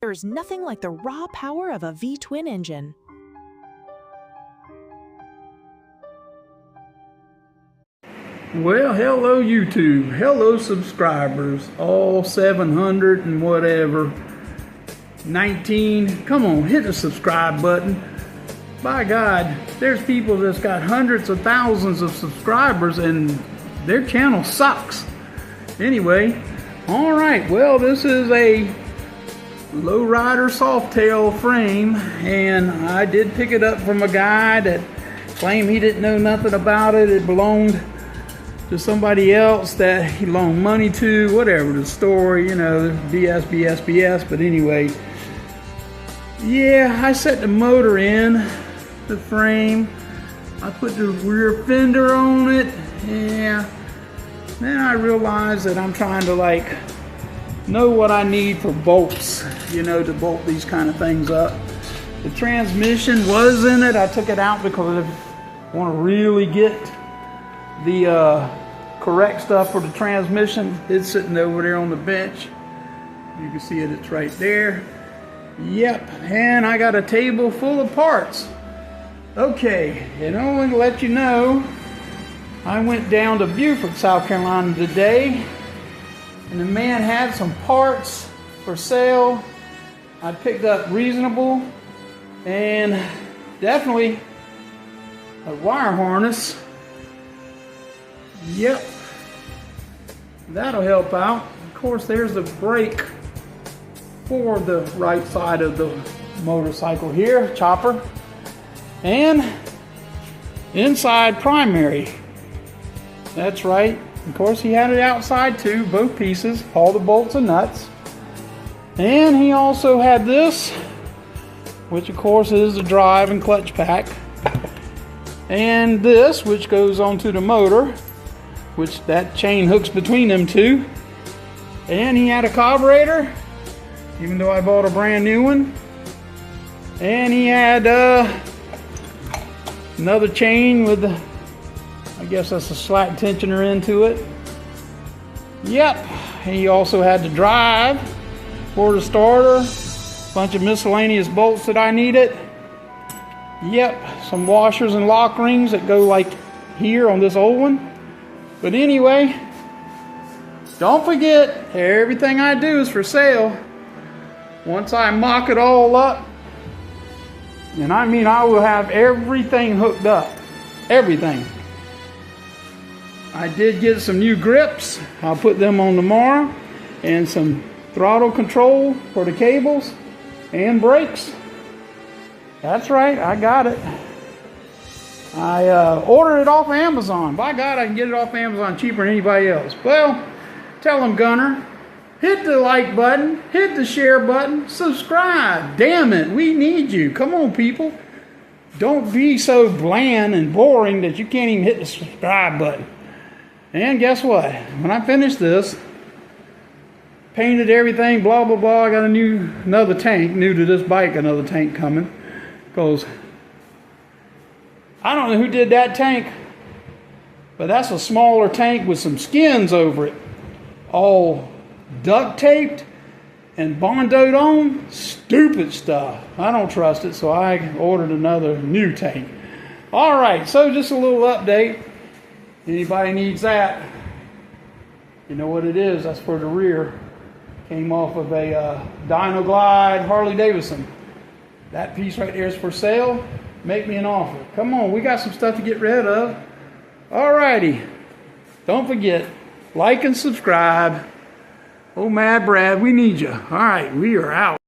There's nothing like the raw power of a V-twin engine. Well, hello YouTube, hello subscribers, all 700 and whatever, 19, come on, hit the subscribe button. By God, there's people that's got hundreds of thousands of subscribers and their channel sucks. Anyway, alright, well this is a Lowrider Softail frame, and I did pick it up from a guy that claimed he didn't know nothing about it. It belonged to somebody else that he loaned money to, whatever the story, you know, BS. But anyway, yeah, I set the motor in the frame. I put the rear fender on it. Yeah. Then I realized that I'm trying to like know what I need for bolts, you know, to bolt these kind of things up. The transmission was in it. I took it out because I want to really get the correct stuff for the transmission. It's sitting over there on the bench. You can see it, it's right there. Yep, and I got a table full of parts. Okay, and I want to let you know, I went down to Beaufort, South Carolina today, and the man had some parts for sale. I picked up reasonable, and definitely a wire harness. Yep, that'll help out. Of course, there's the brake for the right side of the motorcycle here, chopper, and inside primary. That's right. Of course, he had it outside too, both pieces, all the bolts and nuts. And he also had this, which of course is the drive and clutch pack. And this, which goes onto the motor, which that chain hooks between them two. And he had a carburetor, even though I bought a brand new one. And he had another chain with the, I guess that's a slack tensioner into it. Yep, he also had the drive for the starter, a bunch of miscellaneous bolts that I needed. Yep, some washers and lock rings that go like here on this old one. But anyway, don't forget, everything I do is for sale. Once I mock it all up, and I mean I will have everything hooked up, everything. I did get some new grips. I'll put them on tomorrow, and some throttle control for the cables and brakes. That's right, I got it. I ordered it off Amazon. By God, I can get it off Amazon cheaper than anybody else. Well, tell them, Gunner, hit the like button, hit the share button, subscribe. Damn it, we need you. Come on, people. Don't be so bland and boring that you can't even hit the subscribe button. And guess what? When I finish this, painted everything, blah, blah, blah, I got another tank, new to this bike, another tank coming. Because I don't know who did that tank, but that's a smaller tank with some skins over it, all duct taped and bondoed on. Stupid stuff. I don't trust it, so I ordered another new tank. All right, so just a little update. Anybody needs that, you know what it is. That's for the rear. Came off of a Dyno Glide Harley Davidson. That piece right there is for sale. Make me an offer. Come on, we got some stuff to get rid of. Alrighty. Don't forget, like and subscribe. Oh, Mad Brad, we need you. Alright, we are out.